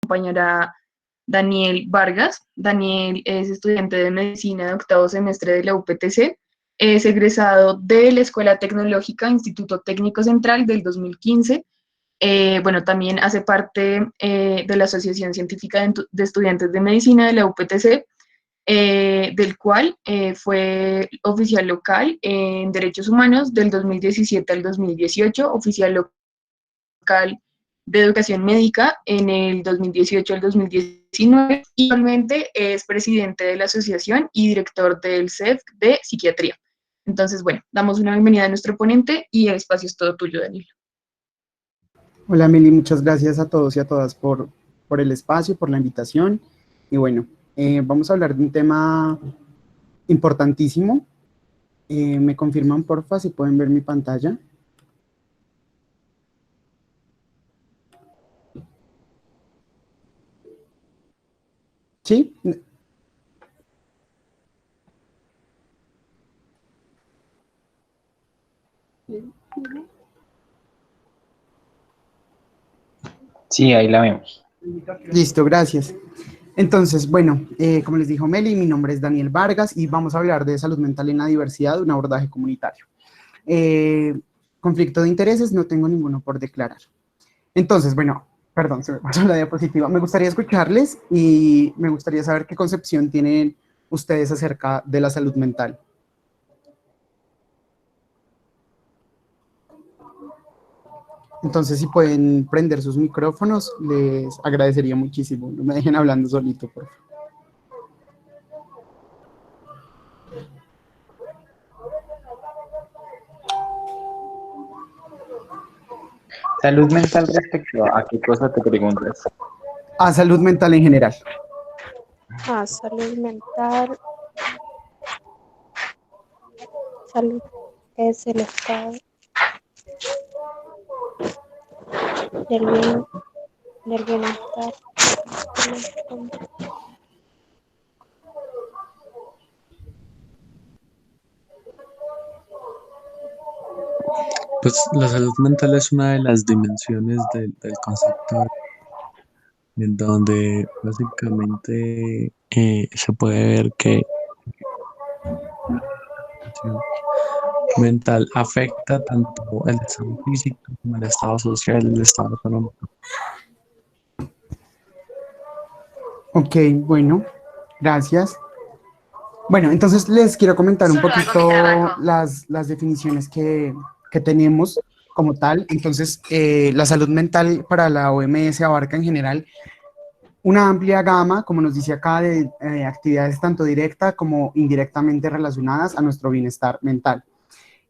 Compañera Daniel Vargas. Daniel es estudiante de medicina de octavo semestre de la UPTC. Es egresado de la Escuela Tecnológica Instituto Técnico Central del 2015. Bueno, también hace parte de la Asociación Científica de Estudiantes de Medicina de la UPTC, del cual fue oficial local en Derechos Humanos del 2017 al 2018, oficial local de Educación Médica en el 2018 al 2019, y actualmente es presidente de la asociación y director del CEF de Psiquiatría. Entonces, bueno, damos una bienvenida a nuestro ponente y el espacio es todo tuyo, Daniel. Hola, Meli, muchas gracias a todos y a todas por el espacio, por la invitación. Y bueno, vamos a hablar de un tema importantísimo. ¿Me confirman, porfa, si pueden ver mi pantalla? ¿Sí? Sí, ahí la vemos. Listo, gracias. Entonces, bueno, como les dijo Meli, mi nombre es Daniel Vargas y vamos a hablar de salud mental en la diversidad, un abordaje comunitario. Conflicto de intereses, no tengo ninguno por declarar. Entonces, bueno, perdón, se me pasó la diapositiva. Me gustaría escucharles y me gustaría saber qué concepción tienen ustedes acerca de la salud mental. Entonces, si pueden prender sus micrófonos, les agradecería muchísimo. No me dejen hablando solito, por favor. Salud mental respecto a qué cosa te preguntas. A salud mental en general. Salud mental. Salud es el estado del bienestar. Pues la salud mental es una de las dimensiones del concepto, en donde básicamente se puede ver que la salud mental afecta tanto el estado físico como el estado social, el estado económico. Ok, bueno, gracias. Bueno, entonces les quiero comentar un poquito las definiciones que tenemos como tal. Entonces, la salud mental para la OMS abarca en general una amplia gama, como nos dice acá, de actividades tanto directa como indirectamente relacionadas a nuestro bienestar mental.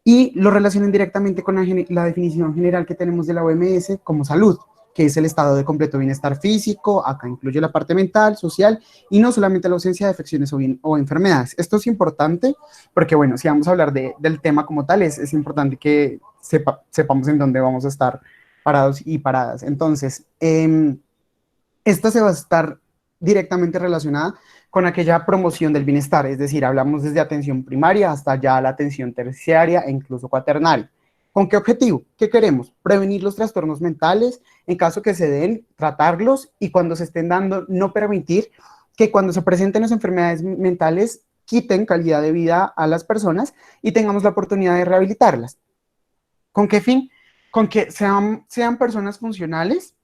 Y lo relacionan directamente con la definición general que tenemos de la OMS como salud, que es el estado de completo bienestar físico. Acá incluye la parte mental, social, y no solamente la ausencia de afecciones o enfermedades. Esto es importante porque, bueno, si vamos a hablar del tema como tal, es importante que sepamos en dónde vamos a estar parados y paradas. Entonces, esta se va a estar directamente relacionada con aquella promoción del bienestar, es decir, hablamos desde atención primaria hasta ya la atención terciaria e incluso cuaternaria. ¿Con qué objetivo? ¿Qué queremos? Prevenir los trastornos mentales, en caso que se den, tratarlos, y cuando se estén dando, no permitir que cuando se presenten las enfermedades mentales quiten calidad de vida a las personas y tengamos la oportunidad de rehabilitarlas. ¿Con qué fin? Con que sean personas funcionales,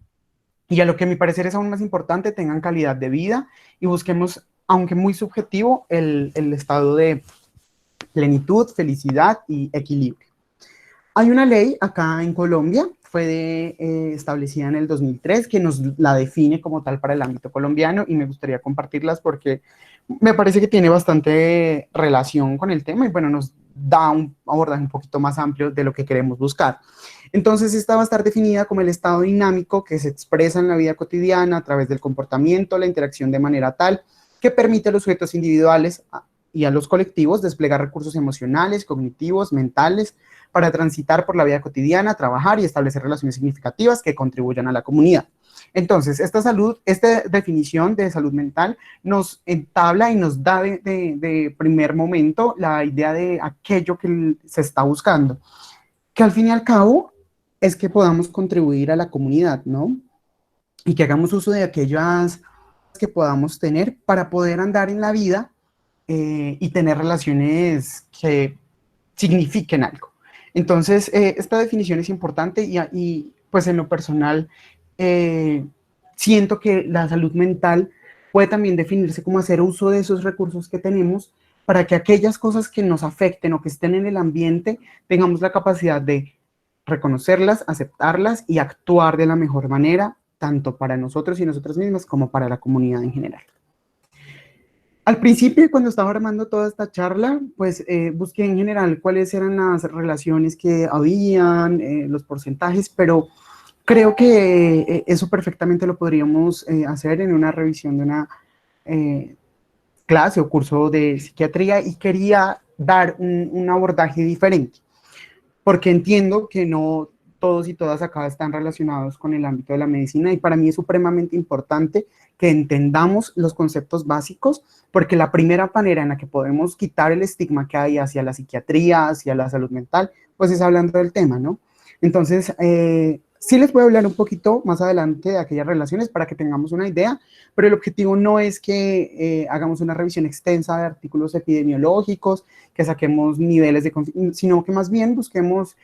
y a lo que a mi parecer es aún más importante, tengan calidad de vida, y busquemos, aunque muy subjetivo, el estado de plenitud, felicidad y equilibrio. Hay una ley acá en Colombia, fue establecida en el 2003, que nos la define como tal para el ámbito colombiano, y me gustaría compartirlas porque me parece que tiene bastante relación con el tema y, bueno, nos da un abordaje un poquito más amplio de lo que queremos buscar. Entonces, esta va a estar definida como el estado dinámico que se expresa en la vida cotidiana a través del comportamiento, la interacción de manera tal que permite a los sujetos individuales y a los colectivos desplegar recursos emocionales, cognitivos, mentales, para transitar por la vida cotidiana, trabajar y establecer relaciones significativas que contribuyan a la comunidad. Entonces, esta definición de salud mental nos entabla y nos da de primer momento la idea de aquello que se está buscando, que al fin y al cabo es que podamos contribuir a la comunidad, ¿no? Y que hagamos uso de aquellas que podamos tener para poder andar en la vida y tener relaciones que signifiquen algo. Entonces, esta definición es importante y pues en lo personal, siento que la salud mental puede también definirse como hacer uso de esos recursos que tenemos para que aquellas cosas que nos afecten o que estén en el ambiente tengamos la capacidad de reconocerlas, aceptarlas y actuar de la mejor manera, tanto para nosotros y nosotras mismas como para la comunidad en general. Al principio, cuando estaba armando toda esta charla, pues busqué en general cuáles eran las relaciones que habían, los porcentajes, pero creo que eso perfectamente lo podríamos hacer en una revisión de una clase o curso de psiquiatría, y quería dar un abordaje diferente, porque entiendo que no todos y todas acá están relacionados con el ámbito de la medicina, y para mí es supremamente importante que entendamos los conceptos básicos, porque la primera manera en la que podemos quitar el estigma que hay hacia la psiquiatría, hacia la salud mental, pues es hablando del tema, ¿no? Entonces, sí les voy a hablar un poquito más adelante de aquellas relaciones para que tengamos una idea, pero el objetivo no es que hagamos una revisión extensa de artículos epidemiológicos, que saquemos niveles de, sino que más bien busquemos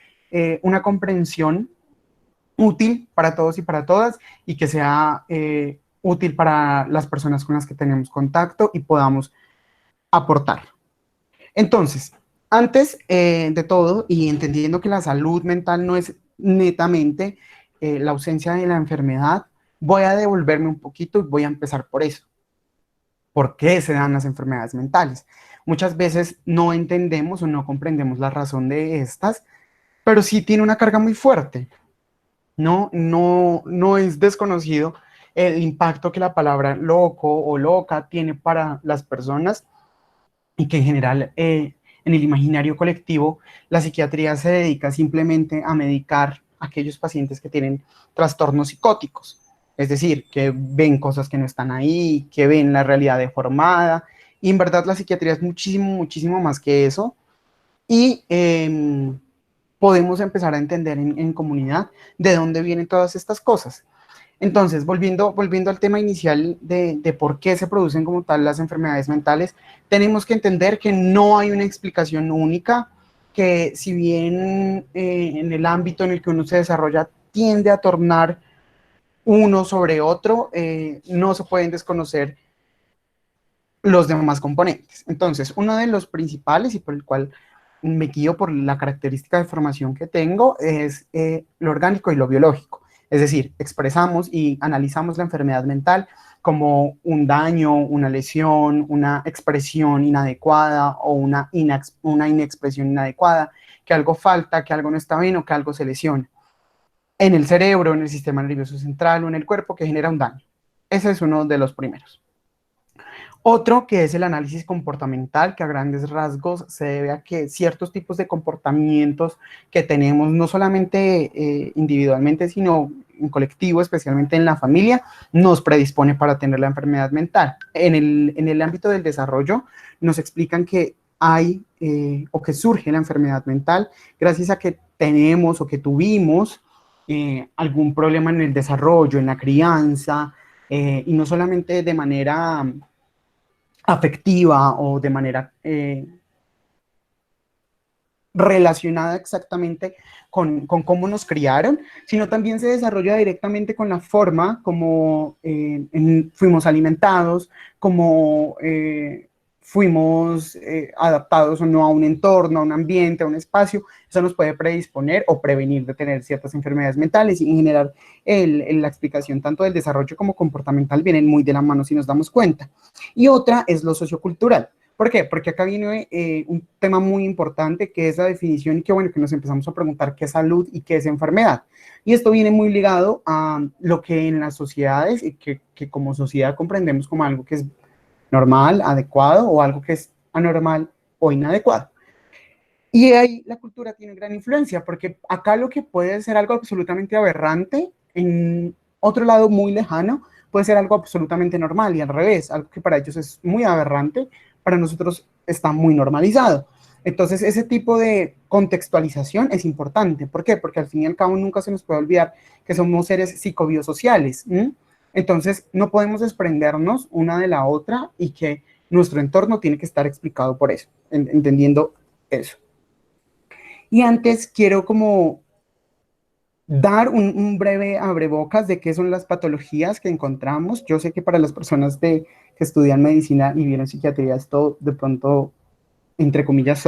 una comprensión útil para todos y para todas, y que sea útil para las personas con las que tenemos contacto y podamos aportar. Entonces, antes de todo, y entendiendo que la salud mental no es netamente la ausencia de la enfermedad, voy a devolverme un poquito y voy a empezar por eso. ¿Por qué se dan las enfermedades mentales? Muchas veces no entendemos o no comprendemos la razón de estas, pero sí tiene una carga muy fuerte. No es desconocido el impacto que la palabra loco o loca tiene para las personas, y que en general en el imaginario colectivo la psiquiatría se dedica simplemente a medicar a aquellos pacientes que tienen trastornos psicóticos, es decir, que ven cosas que no están ahí, que ven la realidad deformada, y en verdad la psiquiatría es muchísimo, muchísimo más que eso, y podemos empezar a entender en comunidad de dónde vienen todas estas cosas. Entonces, volviendo al tema inicial de por qué se producen como tal las enfermedades mentales, tenemos que entender que no hay una explicación única, que si bien en el ámbito en el que uno se desarrolla tiende a tornar uno sobre otro, no se pueden desconocer los demás componentes. Entonces, uno de los principales, y por el cual me guío por la característica de formación que tengo, es lo orgánico y lo biológico. Es decir, expresamos y analizamos la enfermedad mental como un daño, una lesión, una expresión inadecuada o una inexpresión inadecuada, que algo falta, que algo no está bien o que algo se lesiona en el cerebro, en el sistema nervioso central o en el cuerpo, que genera un daño. Ese es uno de los primeros. Otro, que es el análisis comportamental, que a grandes rasgos se debe a que ciertos tipos de comportamientos que tenemos, no solamente individualmente, sino en colectivo, especialmente en la familia, nos predispone para tener la enfermedad mental. En el ámbito del desarrollo, nos explican que hay o que surge la enfermedad mental gracias a que tenemos o que tuvimos algún problema en el desarrollo, en la crianza, y no solamente de manera afectiva o de manera relacionada exactamente con cómo nos criaron, sino también se desarrolla directamente con la forma como fuimos alimentados, como fuimos adaptados o no a un entorno, a un ambiente, a un espacio. Eso nos puede predisponer o prevenir de tener ciertas enfermedades mentales, y en general la explicación tanto del desarrollo como comportamental vienen muy de la mano si nos damos cuenta. Y otra es lo sociocultural. ¿Por qué? Porque acá viene un tema muy importante, que es la definición, y que bueno, que nos empezamos a preguntar qué es salud y qué es enfermedad. Y esto viene muy ligado a lo que en las sociedades, y que como sociedad comprendemos como algo que es normal, adecuado, o algo que es anormal o inadecuado. Y ahí la cultura tiene gran influencia, porque acá lo que puede ser algo absolutamente aberrante, en otro lado muy lejano, puede ser algo absolutamente normal, y al revés, algo que para ellos es muy aberrante, para nosotros está muy normalizado. Entonces, ese tipo de contextualización es importante. ¿Por qué? Porque al fin y al cabo nunca se nos puede olvidar que somos seres psicobiosociales. Entonces, no podemos desprendernos una de la otra y que nuestro entorno tiene que estar explicado por eso, entendiendo eso. Y antes quiero como dar un breve abrebocas de qué son las patologías que encontramos. Yo sé que para las personas que estudian medicina y vieron psiquiatría esto de pronto, entre comillas,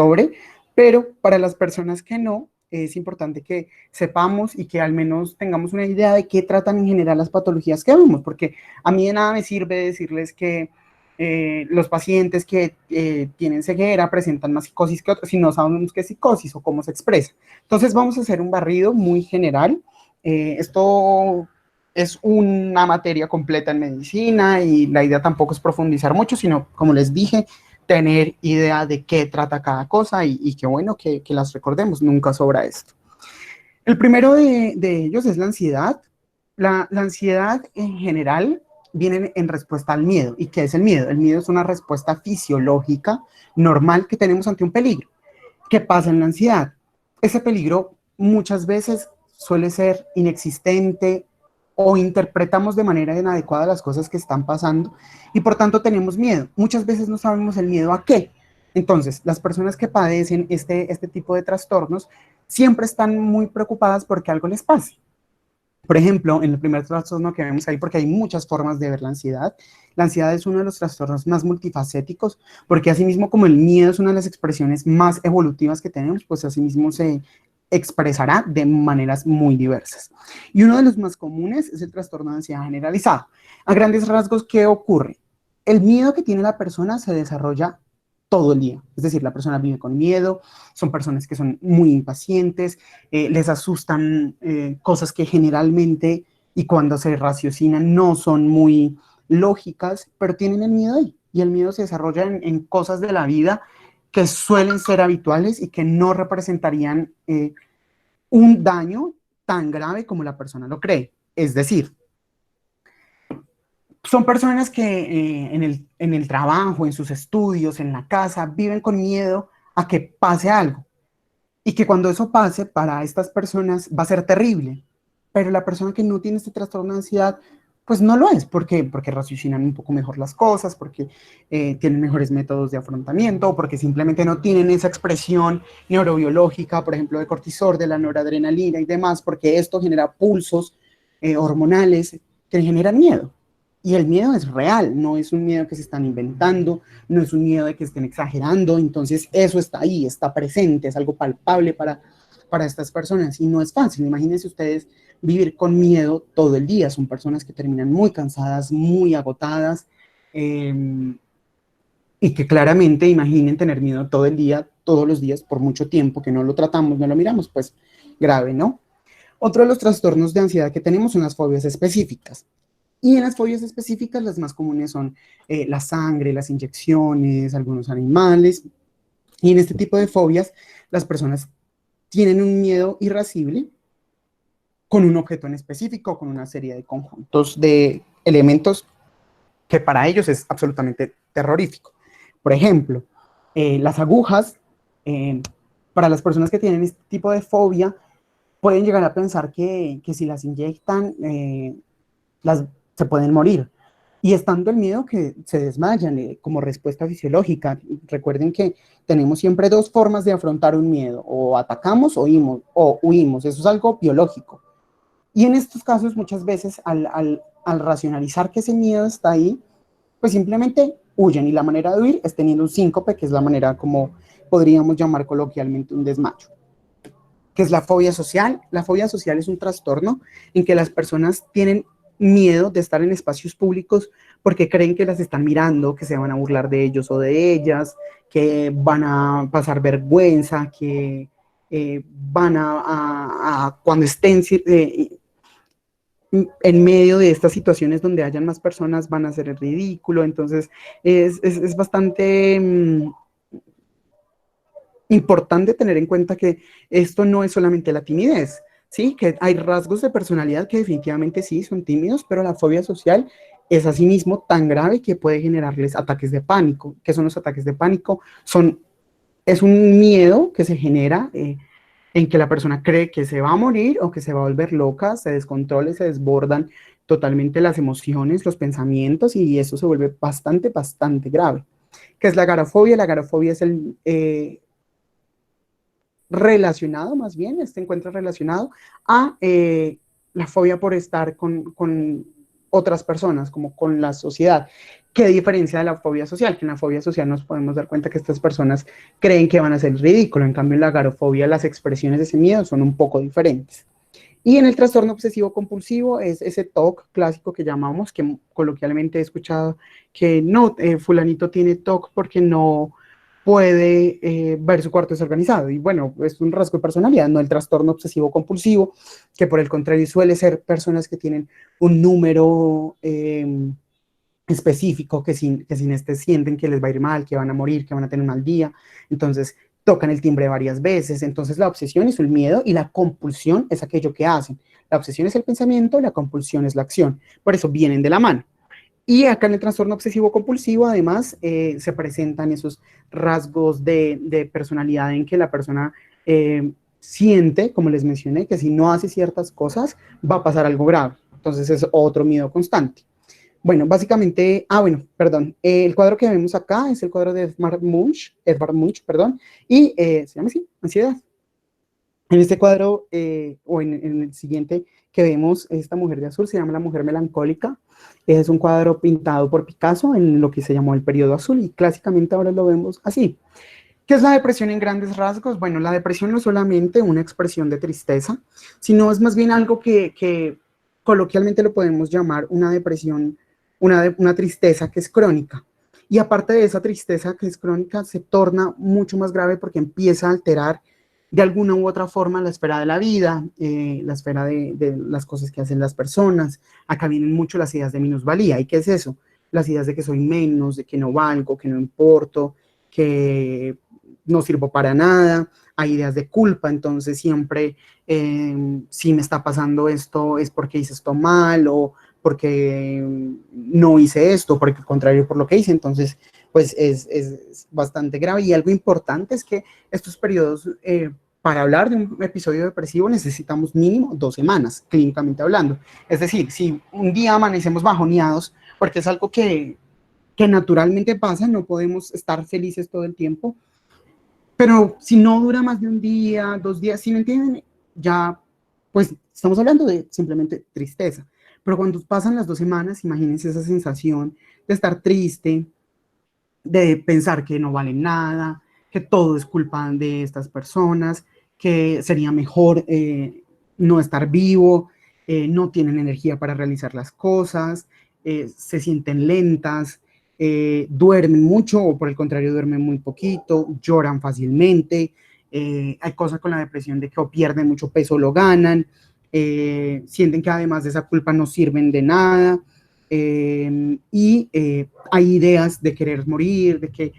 pero para las personas que no, es importante que sepamos y que al menos tengamos una idea de qué tratan en general las patologías que vemos, porque a mí de nada me sirve decirles que los pacientes que tienen ceguera presentan más psicosis que otros si no sabemos qué es psicosis o cómo se expresa. Entonces vamos a hacer un barrido muy general. Esto es una materia completa en medicina y la idea tampoco es profundizar mucho, sino, como les dije, tener idea de qué trata cada cosa y qué bueno que las recordemos, nunca sobra esto. El primero de ellos es la ansiedad. La ansiedad en general viene en respuesta al miedo. ¿Y qué es el miedo? El miedo es una respuesta fisiológica normal que tenemos ante un peligro. ¿Qué pasa en la ansiedad? Ese peligro muchas veces suele ser inexistente o interpretamos de manera inadecuada las cosas que están pasando y por tanto tenemos miedo. Muchas veces no sabemos el miedo a qué. Entonces, las personas que padecen este tipo de trastornos siempre están muy preocupadas porque algo les pase. Por ejemplo, en el primer trastorno que vemos ahí, porque hay muchas formas de ver la ansiedad es uno de los trastornos más multifacéticos, porque asimismo como el miedo es una de las expresiones más evolutivas que tenemos, pues asimismo se expresará de maneras muy diversas. Y uno de los más comunes es el trastorno de ansiedad generalizado. A grandes rasgos, ¿qué ocurre? El miedo que tiene la persona se desarrolla todo el día. Es decir, la persona vive con miedo, son personas que son muy impacientes, les asustan cosas que generalmente y cuando se raciocinan no son muy lógicas, pero tienen el miedo ahí. Y el miedo se desarrolla en cosas de la vida que suelen ser habituales y que no representarían un daño tan grave como la persona lo cree. Es decir, son personas que en el trabajo, en sus estudios, en la casa, viven con miedo a que pase algo. Y que cuando eso pase, para estas personas va a ser terrible. Pero la persona que no tiene este trastorno de ansiedad, pues no lo es. ¿Por qué? Porque raciocinan un poco mejor las cosas, porque tienen mejores métodos de afrontamiento, porque simplemente no tienen esa expresión neurobiológica, por ejemplo, de cortisol, de la noradrenalina y demás, porque esto genera pulsos hormonales que generan miedo. Y el miedo es real, no es un miedo que se están inventando, no es un miedo de que estén exagerando, entonces eso está ahí, está presente, es algo palpable para estas personas y no es fácil. Imagínense ustedes vivir con miedo todo el día, son personas que terminan muy cansadas, muy agotadas y que claramente imaginen tener miedo todo el día, todos los días, por mucho tiempo, que no lo tratamos, no lo miramos, pues grave, ¿no? Otro de los trastornos de ansiedad que tenemos son las fobias específicas. Y en las fobias específicas, las más comunes son la sangre, las inyecciones, algunos animales. Y en este tipo de fobias, las personas tienen un miedo irascible con un objeto en específico, con una serie de conjuntos de elementos que para ellos es absolutamente terrorífico. Por ejemplo, las agujas, para las personas que tienen este tipo de fobia, pueden llegar a pensar que si las inyectan, se pueden morir. Y estando el miedo que se desmayan como respuesta fisiológica. Recuerden que tenemos siempre dos formas de afrontar un miedo, o atacamos o huimos, eso es algo biológico. Y en estos casos muchas veces al racionalizar que ese miedo está ahí, pues simplemente huyen y la manera de huir es teniendo un síncope, que es la manera como podríamos llamar coloquialmente un desmayo. ¿Qué es la fobia social? La fobia social es un trastorno en que las personas tienen miedo de estar en espacios públicos porque creen que las están mirando, que se van a burlar de ellos o de ellas, que van a pasar vergüenza, que van a cuando estén en medio de estas situaciones donde hayan más personas van a hacer el ridículo. Entonces es bastante importante tener en cuenta que esto no es solamente la timidez, ¿sí? Que hay rasgos de personalidad que definitivamente sí son tímidos, pero la fobia social es asimismo tan grave que puede generarles ataques de pánico. ¿Qué son los ataques de pánico? Es un miedo que se genera en que la persona cree que se va a morir o que se va a volver loca, se descontrola, se desbordan totalmente las emociones, los pensamientos, y eso se vuelve bastante, bastante grave. ¿Qué es la agorafobia? La agorafobia es relacionado, más bien, este encuentra relacionado a la fobia por estar con otras personas, como con la sociedad. ¿Qué diferencia de la fobia social? Que en la fobia social nos podemos dar cuenta que estas personas creen que van a ser ridículo, en cambio en la agorafobia las expresiones de ese miedo son un poco diferentes. Y en el trastorno obsesivo compulsivo es ese TOC clásico que llamamos, que coloquialmente he escuchado que no, fulanito tiene TOC porque no puede ver su cuarto desorganizado. Y bueno, es un rasgo de personalidad, no el trastorno obsesivo compulsivo, que por el contrario suele ser personas que tienen un número específico, que sin este sienten que les va a ir mal, que van a morir, que van a tener un mal día. Entonces tocan el timbre varias veces. Entonces la obsesión es el miedo y la compulsión es aquello que hacen. La obsesión es el pensamiento, la compulsión es la acción. Por eso vienen de la mano. Y acá en el trastorno obsesivo compulsivo, además, se presentan esos rasgos de personalidad en que la persona siente, como les mencioné, que si no hace ciertas cosas va a pasar algo grave. Entonces es otro miedo constante. Bueno, básicamente, perdón, el cuadro que vemos acá es el cuadro de Edvard Munch, perdón, y se llama así, ansiedad. En este cuadro, o en el siguiente que vemos, esta mujer de azul se llama La Mujer Melancólica. Es un cuadro pintado por Picasso en lo que se llamó el periodo azul, y clásicamente ahora lo vemos así. ¿Qué es la depresión en grandes rasgos? Bueno, la depresión no es solamente una expresión de tristeza, sino es más bien algo que coloquialmente lo podemos llamar una depresión, una tristeza que es crónica. Y aparte de esa tristeza que es crónica, se torna mucho más grave porque empieza a alterar de alguna u otra forma la esfera de la vida, la esfera de las cosas que hacen las personas. Acá vienen mucho las ideas de minusvalía. ¿Y qué es eso? Las ideas de que soy menos, de que no valgo, que no importo, que no sirvo para nada. Hay ideas de culpa, entonces siempre si me está pasando esto es porque hice esto mal, o porque no hice esto, porque al contrario por lo que hice. Entonces pues es bastante grave. Y algo importante es que estos periodos, para hablar de un episodio depresivo necesitamos mínimo 2 semanas, clínicamente hablando. Es decir, si un día amanecemos bajoneados, porque es algo que naturalmente pasa, no podemos estar felices todo el tiempo, pero si no dura más de un día, 2 días, si me entienden, ya pues estamos hablando de simplemente tristeza. Pero cuando pasan las 2 semanas, imagínense esa sensación de estar triste, de pensar que no valen nada, que todo es culpa de estas personas, que sería mejor no estar vivo, no tienen energía para realizar las cosas, se sienten lentas, duermen mucho o por el contrario duermen muy poquito, lloran fácilmente. Hay cosas con la depresión de que o pierden mucho peso o lo ganan, sienten que además de esa culpa no sirven de nada. Hay ideas de querer morir, de que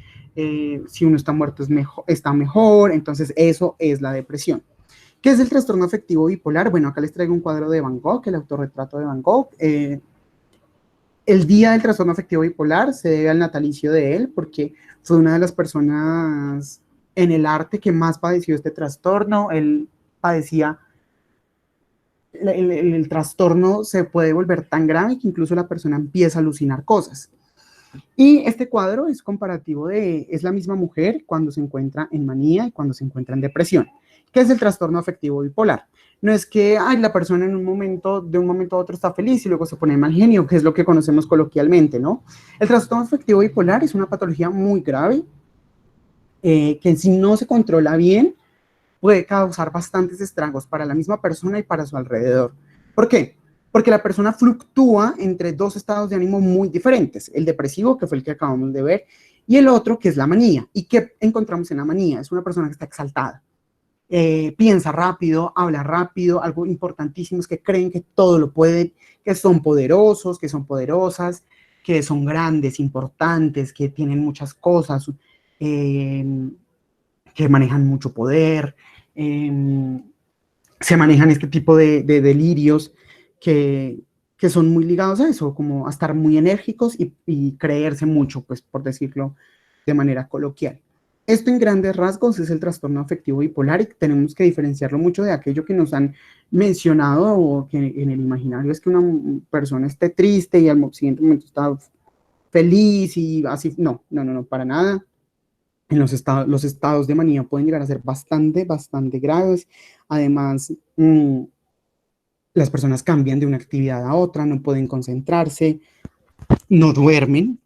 si uno está muerto está mejor. Entonces eso es la depresión. ¿Qué es el trastorno afectivo bipolar? Bueno, acá les traigo un cuadro de Van Gogh, el autorretrato de Van Gogh. El día del trastorno afectivo bipolar se debe al natalicio de él, porque fue una de las personas en el arte que más padeció este trastorno. Él padecía el trastorno, se puede volver tan grave que incluso la persona empieza a alucinar cosas. Y este cuadro es comparativo es la misma mujer cuando se encuentra en manía y cuando se encuentra en depresión. ¿Qué es el trastorno afectivo bipolar? No es que la persona de un momento a otro está feliz y luego se pone de mal genio, que es lo que conocemos coloquialmente, ¿no? El trastorno afectivo bipolar es una patología muy grave, que si no se controla bien, puede causar bastantes estragos para la misma persona y para su alrededor. ¿Por qué? Porque la persona fluctúa entre 2 estados de ánimo muy diferentes, el depresivo, que fue el que acabamos de ver, y el otro, que es la manía. ¿Y qué encontramos en la manía? Es una persona que está exaltada, piensa rápido, habla rápido. Algo importantísimo es que creen que todo lo pueden, que son poderosos, que son poderosas, que son grandes, importantes, que tienen muchas cosas, que manejan mucho poder, se manejan este tipo de delirios que son muy ligados a eso, como a estar muy enérgicos y creerse mucho, pues por decirlo de manera coloquial. Esto en grandes rasgos es el trastorno afectivo bipolar y tenemos que diferenciarlo mucho de aquello que nos han mencionado o que en el imaginario es que una persona esté triste y al siguiente momento está feliz y así. No, para nada. En los estados de manía pueden llegar a ser bastante graves. Además, las personas cambian de una actividad a otra, no pueden concentrarse, no duermen,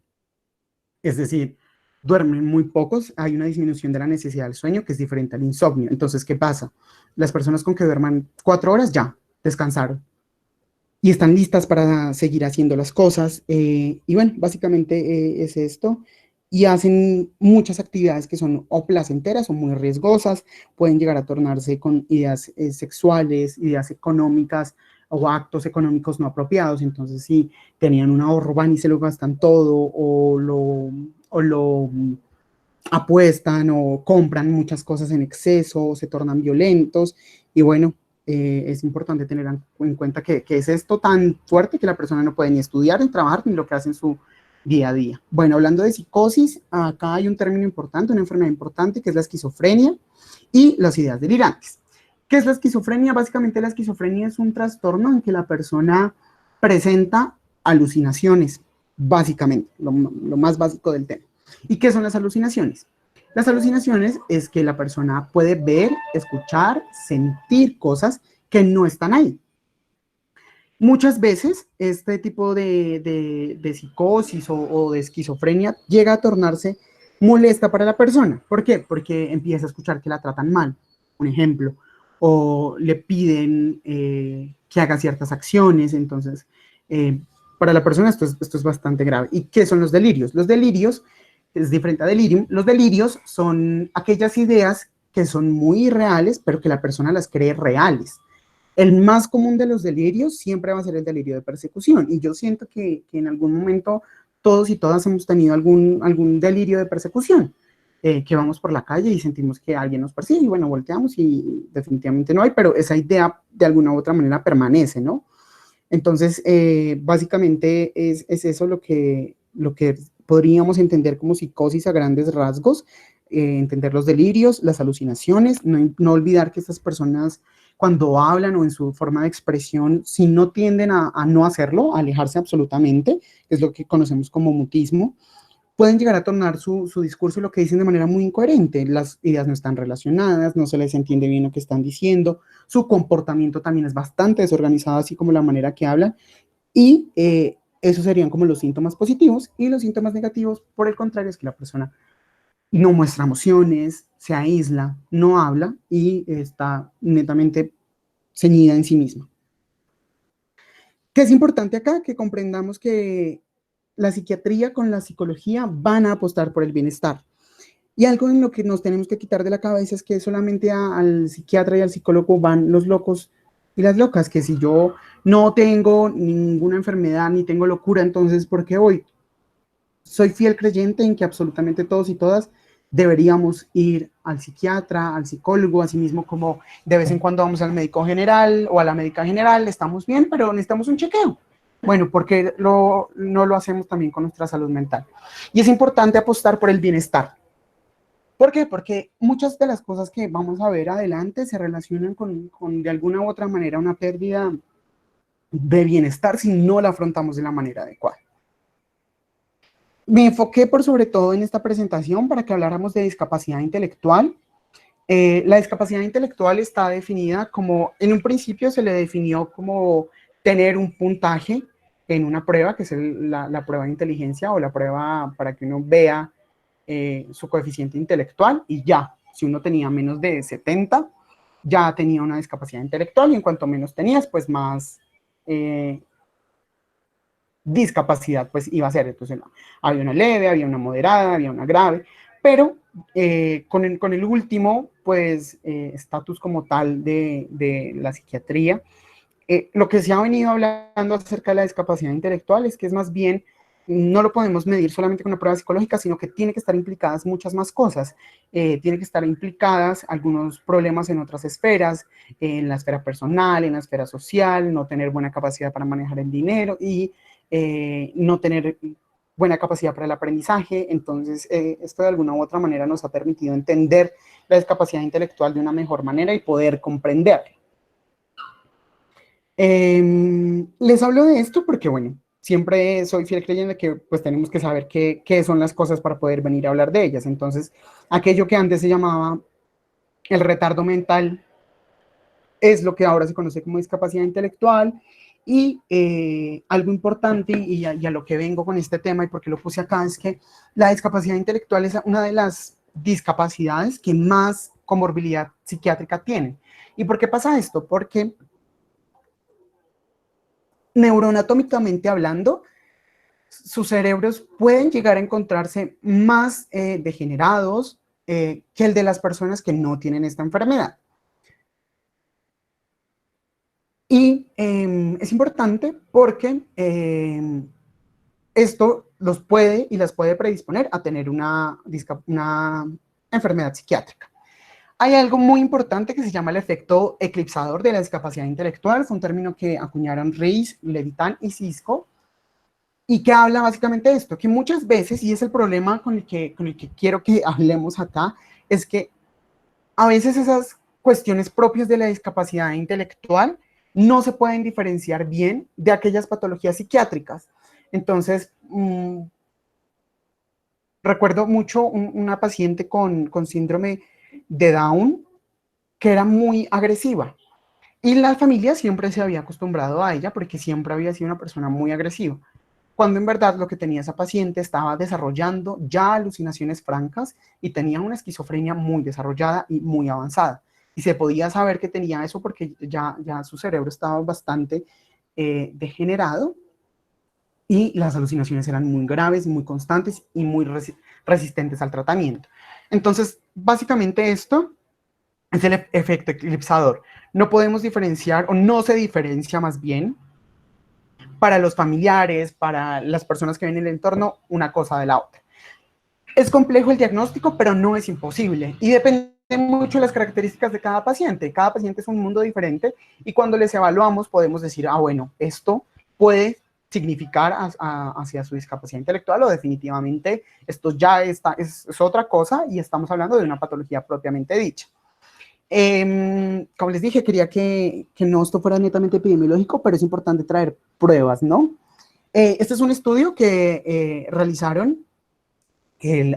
es decir, duermen muy pocos, hay una disminución de la necesidad del sueño que es diferente al insomnio. Entonces, ¿qué pasa? Las personas con que duerman 4 horas ya descansaron y están listas para seguir haciendo las cosas. Y bueno, básicamente es esto. Y hacen muchas actividades que son o placenteras o muy riesgosas, pueden llegar a tornarse con ideas sexuales, ideas económicas o actos económicos no apropiados. Entonces, si tenían un ahorro, van y se lo gastan todo o lo apuestan o compran muchas cosas en exceso, o se tornan violentos. Y bueno, es importante tener en cuenta que es esto tan fuerte que la persona no puede ni estudiar, ni trabajar, ni lo que hace en su día a día. Bueno, hablando de psicosis, acá hay un término importante, una enfermedad importante, que es la esquizofrenia y las ideas delirantes. ¿Qué es la esquizofrenia? Básicamente la esquizofrenia es un trastorno en que la persona presenta alucinaciones, básicamente, lo más básico del tema. ¿Y qué son las alucinaciones? Las alucinaciones es que la persona puede ver, escuchar, sentir cosas que no están ahí. Muchas veces este tipo de psicosis o de esquizofrenia llega a tornarse molesta para la persona. ¿Por qué? Porque empieza a escuchar que la tratan mal, un ejemplo, o le piden que haga ciertas acciones. Entonces, para la persona esto es bastante grave. ¿Y qué son los delirios? Los delirios es diferente a delirium. Los delirios son aquellas ideas que son muy irreales, pero que la persona las cree reales. El más común de los delirios siempre va a ser el delirio de persecución. Y yo siento que en algún momento todos y todas hemos tenido algún delirio de persecución, que vamos por la calle y sentimos que alguien nos persigue y bueno, volteamos y definitivamente no hay, pero esa idea de alguna u otra manera permanece, ¿no? Entonces, básicamente es eso lo que podríamos entender como psicosis a grandes rasgos, entender los delirios, las alucinaciones, no olvidar que estas personas cuando hablan o en su forma de expresión, si no tienden a no hacerlo, a alejarse absolutamente, que es lo que conocemos como mutismo, pueden llegar a tornar su discurso y lo que dicen de manera muy incoherente. Las ideas no están relacionadas, no se les entiende bien lo que están diciendo, su comportamiento también es bastante desorganizado, así como la manera que hablan, y esos serían como los síntomas positivos. Y los síntomas negativos, por el contrario, es que la persona no muestra emociones, se aísla, no habla y está netamente ceñida en sí misma. ¿Qué es importante acá? Que comprendamos que la psiquiatría con la psicología van a apostar por el bienestar. Y algo en lo que nos tenemos que quitar de la cabeza es que solamente al psiquiatra y al psicólogo van los locos y las locas, que si yo no tengo ninguna enfermedad ni tengo locura, entonces ¿por qué voy? Soy fiel creyente en que absolutamente todos y todas deberíamos ir al psiquiatra, al psicólogo, así mismo como de vez en cuando vamos al médico general o a la médica general, estamos bien, pero necesitamos un chequeo. Bueno, porque no lo hacemos también con nuestra salud mental. Y es importante apostar por el bienestar. ¿Por qué? Porque muchas de las cosas que vamos a ver adelante se relacionan con de alguna u otra manera una pérdida de bienestar si no la afrontamos de la manera adecuada. Me enfoqué por sobre todo en esta presentación para que habláramos de discapacidad intelectual. La discapacidad intelectual está definida como, en un principio se le definió como tener un puntaje en una prueba, que es la prueba de inteligencia o la prueba para que uno vea su coeficiente intelectual, y ya, si uno tenía menos de 70, ya tenía una discapacidad intelectual, y en cuanto menos tenías, pues más discapacidad pues iba a ser. Entonces había una leve, había una moderada, había una grave, pero con el último pues estatus como tal de la psiquiatría, lo que se ha venido hablando acerca de la discapacidad intelectual es que es más bien no lo podemos medir solamente con una prueba psicológica, sino que tiene que estar implicadas muchas más cosas. Tiene que estar implicadas algunos problemas en otras esferas, en la esfera personal, en la esfera social, no tener buena capacidad para manejar el dinero y no tener buena capacidad para el aprendizaje. Entonces, esto de alguna u otra manera nos ha permitido entender la discapacidad intelectual de una mejor manera y poder comprenderla. Les hablo de esto porque, bueno, siempre soy fiel creyente que pues tenemos que saber qué son las cosas para poder venir a hablar de ellas. Entonces, aquello que antes se llamaba el retardo mental es lo que ahora se conoce como discapacidad intelectual. Y algo importante, y a lo que vengo con este tema y por qué lo puse acá, es que la discapacidad intelectual es una de las discapacidades que más comorbilidad psiquiátrica tienen. ¿Y por qué pasa esto? Porque neuroanatómicamente hablando, sus cerebros pueden llegar a encontrarse más degenerados que el de las personas que no tienen esta enfermedad. Y es importante porque esto los puede y las puede predisponer a tener una enfermedad psiquiátrica. Hay algo muy importante que se llama el efecto eclipsador de la discapacidad intelectual. Fue un término que acuñaron Reis, Levitan y Cisco, y que habla básicamente de esto, que muchas veces, y es el problema con el que quiero que hablemos acá, es que a veces esas cuestiones propias de la discapacidad intelectual no se pueden diferenciar bien de aquellas patologías psiquiátricas. Entonces, recuerdo mucho una paciente con síndrome de Down que era muy agresiva. Y la familia siempre se había acostumbrado a ella porque siempre había sido una persona muy agresiva. Cuando en verdad lo que tenía esa paciente estaba desarrollando ya alucinaciones francas y tenía una esquizofrenia muy desarrollada y muy avanzada. Y se podía saber que tenía eso porque ya su cerebro estaba bastante degenerado y las alucinaciones eran muy graves, muy constantes y muy resistentes al tratamiento. Entonces, básicamente esto es el efecto eclipsador. No podemos diferenciar, o no se diferencia más bien, para los familiares, para las personas que ven en el entorno, una cosa de la otra. Es complejo el diagnóstico, pero no es imposible. Y depende mucho de las características de cada paciente. Cada paciente es un mundo diferente y cuando les evaluamos podemos decir, bueno, esto puede significar hacia su discapacidad intelectual o definitivamente esto ya es otra cosa y estamos hablando de una patología propiamente dicha. Como les dije, quería que no esto fuera netamente epidemiológico, pero es importante traer pruebas, ¿no? Este es un estudio que realizaron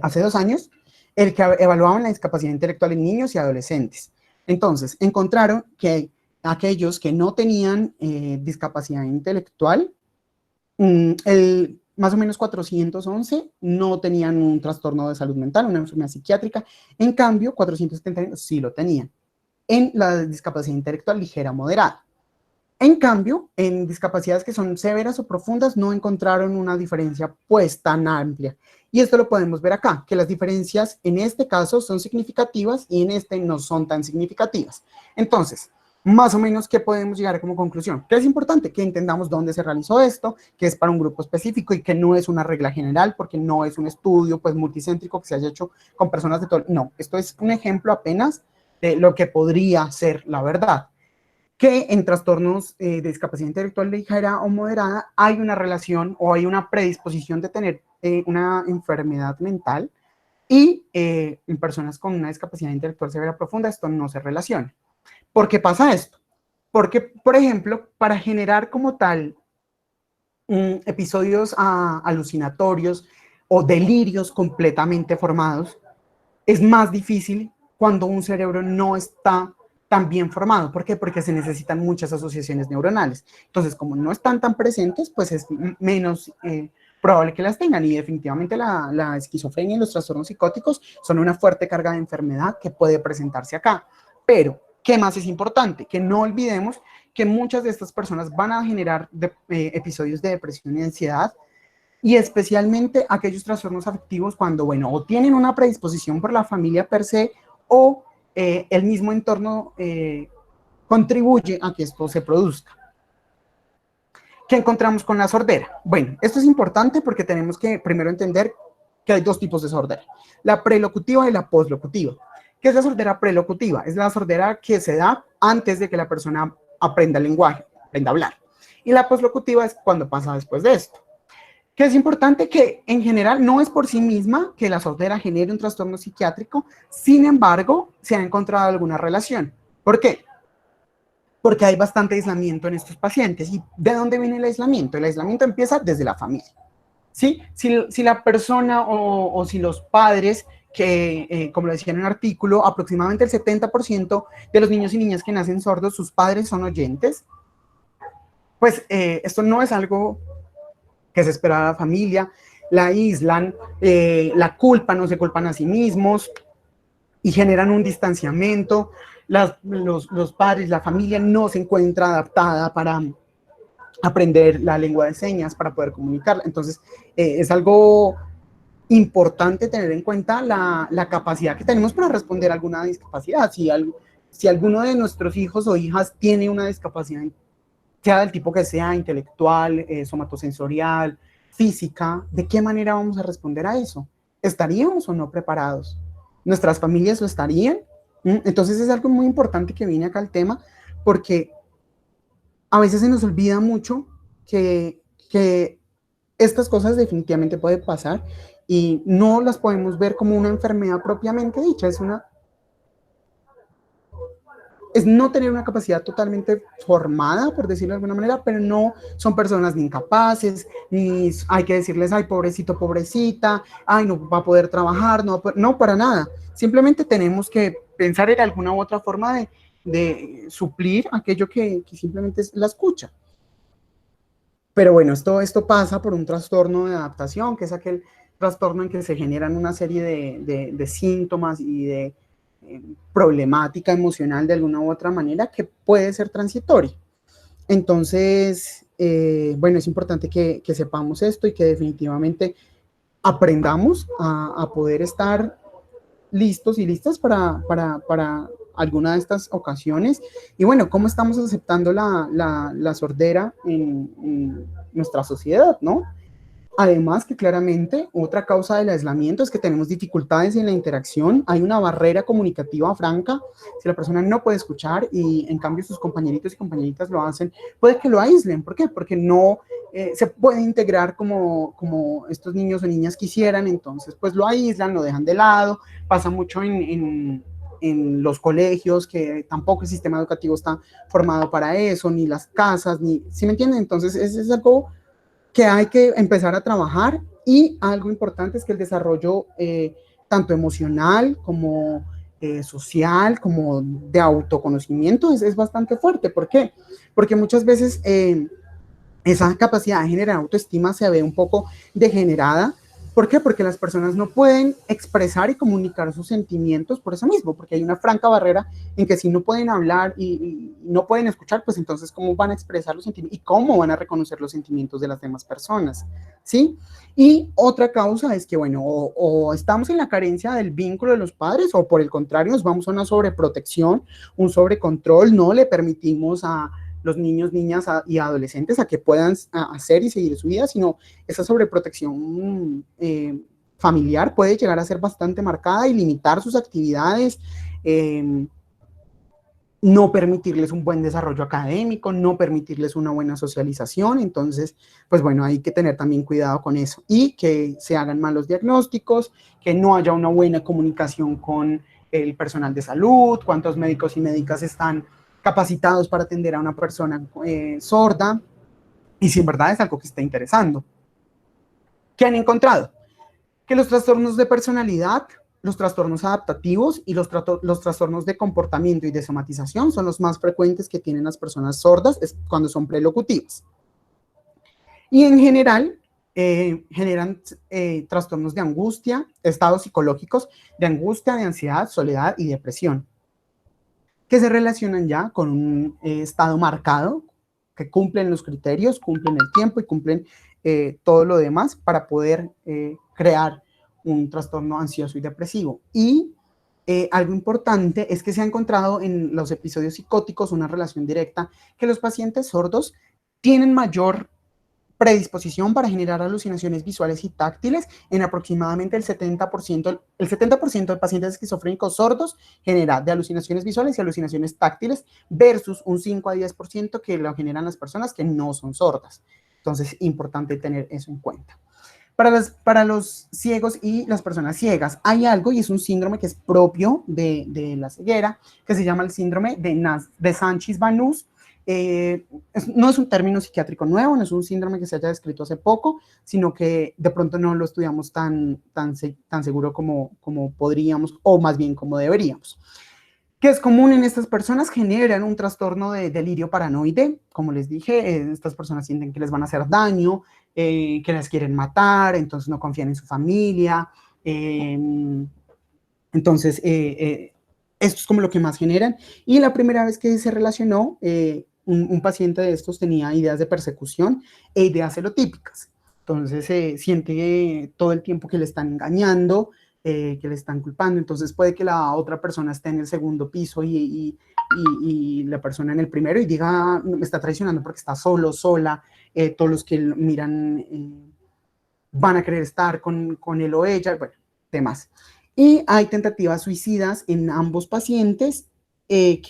hace 2 años, el que evaluaban la discapacidad intelectual en niños y adolescentes. Entonces, encontraron que aquellos que no tenían discapacidad intelectual, más o menos 411 no tenían un trastorno de salud mental, una enfermedad psiquiátrica. En cambio, 471 sí lo tenían en la discapacidad intelectual ligera o moderada. En cambio, en discapacidades que son severas o profundas no encontraron una diferencia pues tan amplia. Y esto lo podemos ver acá, que las diferencias en este caso son significativas y en este no son tan significativas. Entonces, más o menos, ¿qué podemos llegar como conclusión? Que es importante que entendamos dónde se realizó esto, que es para un grupo específico y que no es una regla general, porque no es un estudio pues multicéntrico que se haya hecho con personas de todo. No, esto es un ejemplo apenas de lo que podría ser la verdad. Que en trastornos de discapacidad intelectual ligera o moderada hay una relación o hay una predisposición de tener una enfermedad mental y en personas con una discapacidad intelectual severa profunda esto no se relaciona. ¿Por qué pasa esto? Porque, por ejemplo, para generar como tal episodios alucinatorios o delirios completamente formados, es más difícil cuando un cerebro no está tan bien formado. ¿Por qué? Porque se necesitan muchas asociaciones neuronales. Entonces, como no están tan presentes, pues es menos probable que las tengan. Y definitivamente la esquizofrenia y los trastornos psicóticos son una fuerte carga de enfermedad que puede presentarse acá. Pero, ¿qué más es importante? Que no olvidemos que muchas de estas personas van a generar episodios de depresión y ansiedad, y especialmente aquellos trastornos afectivos cuando, bueno, o tienen una predisposición por la familia per se o el mismo entorno contribuye a que esto se produzca. ¿Qué encontramos con la sordera? Bueno, esto es importante porque tenemos que primero entender que hay dos tipos de sordera, la prelocutiva y la poslocutiva. ¿Qué es la sordera prelocutiva? Es la sordera que se da antes de que la persona aprenda el lenguaje, aprenda a hablar. Y la poslocutiva es cuando pasa después de esto. Que es importante que en general no es por sí misma que la sordera genere un trastorno psiquiátrico, sin embargo, se ha encontrado alguna relación. ¿Por qué? Porque hay bastante aislamiento en estos pacientes. ¿Y de dónde viene el aislamiento? El aislamiento empieza desde la familia. ¿Sí? Si la persona o si los padres, que como lo decía en un artículo, aproximadamente el 70% de los niños y niñas que nacen sordos, sus padres son oyentes, pues esto no es algo que se espera de la familia, la aíslan, la culpan, no se culpan a sí mismos y generan un distanciamiento. Los padres, la familia no se encuentra adaptada para aprender la lengua de señas, para poder comunicarla. Entonces, es algo importante tener en cuenta la capacidad que tenemos para responder a alguna discapacidad. Si alguno de nuestros hijos o hijas tiene una discapacidad, sea del tipo que sea, intelectual, somatosensorial, física, ¿de qué manera vamos a responder a eso? ¿Estaríamos o no preparados? ¿Nuestras familias lo estarían? Entonces es algo muy importante que viene acá al tema, porque a veces se nos olvida mucho que estas cosas definitivamente pueden pasar y no las podemos ver como una enfermedad propiamente dicha, es no tener una capacidad totalmente formada, por decirlo de alguna manera, pero no son personas ni incapaces, ni hay que decirles, ay, pobrecito, pobrecita, ay, no va a poder trabajar, no, para nada. Simplemente tenemos que pensar en alguna u otra forma de suplir aquello que simplemente es la escucha. Pero bueno, esto pasa por un trastorno de adaptación, que es aquel trastorno en que se generan una serie de síntomas y de problemática emocional de alguna u otra manera que puede ser transitoria. Entonces, bueno, es importante que sepamos esto y que definitivamente aprendamos a poder estar listos y listas para alguna de estas ocasiones. Y bueno, ¿cómo estamos aceptando la sordera en nuestra sociedad, no? Además que claramente otra causa del aislamiento es que tenemos dificultades en la interacción, hay una barrera comunicativa franca, si la persona no puede escuchar y en cambio sus compañeritos y compañeritas lo hacen, puede que lo aíslen. ¿Por qué? Porque no se puede integrar como estos niños o niñas quisieran, entonces pues lo aíslan, lo dejan de lado. Pasa mucho en los colegios, que tampoco el sistema educativo está formado para eso, ni las casas, ¿sí me entienden? Entonces es algo que hay que empezar a trabajar, y algo importante es que el desarrollo tanto emocional como social, como de autoconocimiento es bastante fuerte. ¿Por qué? Porque muchas veces esa capacidad de generar autoestima se ve un poco degenerada. ¿Por qué? Porque las personas no pueden expresar y comunicar sus sentimientos por eso mismo, porque hay una franca barrera en que si no pueden hablar y no pueden escuchar, pues entonces ¿cómo van a expresar los sentimientos y cómo van a reconocer los sentimientos de las demás personas? ¿Sí? Y otra causa es que, bueno, o estamos en la carencia del vínculo de los padres, o por el contrario nos vamos a una sobreprotección, un sobrecontrol, no le permitimos a los niños, niñas y adolescentes a que puedan hacer y seguir su vida, sino esa sobreprotección familiar puede llegar a ser bastante marcada y limitar sus actividades, no permitirles un buen desarrollo académico, no permitirles una buena socialización. Entonces, pues bueno, hay que tener también cuidado con eso, y que se hagan malos diagnósticos, que no haya una buena comunicación con el personal de salud, cuántos médicos y médicas están capacitados para atender a una persona sorda, y si en verdad es algo que está interesando. ¿Qué han encontrado? Que los trastornos de personalidad, los trastornos adaptativos y los trastornos de comportamiento y de somatización son los más frecuentes que tienen las personas sordas cuando son prelocutivas. Y en general generan trastornos de angustia, estados psicológicos de angustia, de ansiedad, soledad y depresión, que se relacionan ya con un estado marcado, que cumplen los criterios, cumplen el tiempo y cumplen todo lo demás para poder crear un trastorno ansioso y depresivo. Y algo importante es que se ha encontrado en los episodios psicóticos una relación directa, que los pacientes sordos tienen mayor predisposición para generar alucinaciones visuales y táctiles en aproximadamente el 70%. El 70% de pacientes esquizofrénicos sordos genera de alucinaciones visuales y alucinaciones táctiles versus un 5 a 10% que lo generan las personas que no son sordas. Entonces, importante tener eso en cuenta. Para los ciegos y las personas ciegas hay algo, y es un síndrome que es propio de la ceguera, que se llama el síndrome de Sánchez-Vanous. No es un término psiquiátrico nuevo, no es un síndrome que se haya descrito hace poco, sino que de pronto no lo estudiamos tan seguro como podríamos, o más bien como deberíamos. Que es común en estas personas, generan un trastorno de delirio paranoide. Como les dije, estas personas sienten que les van a hacer daño, que las quieren matar, entonces no confían en su familia. Entonces, esto es como lo que más generan. Y la primera vez que se relacionó, un paciente de estos tenía ideas de persecución e ideas celotípicas. Entonces, siente todo el tiempo que le están engañando, que le están culpando. Entonces puede que la otra persona esté en el segundo piso y la persona en el primero y diga, me está traicionando porque está solo, sola. Todos los que miran van a querer estar con él o ella, bueno, temas. Y hay tentativas suicidas en ambos pacientes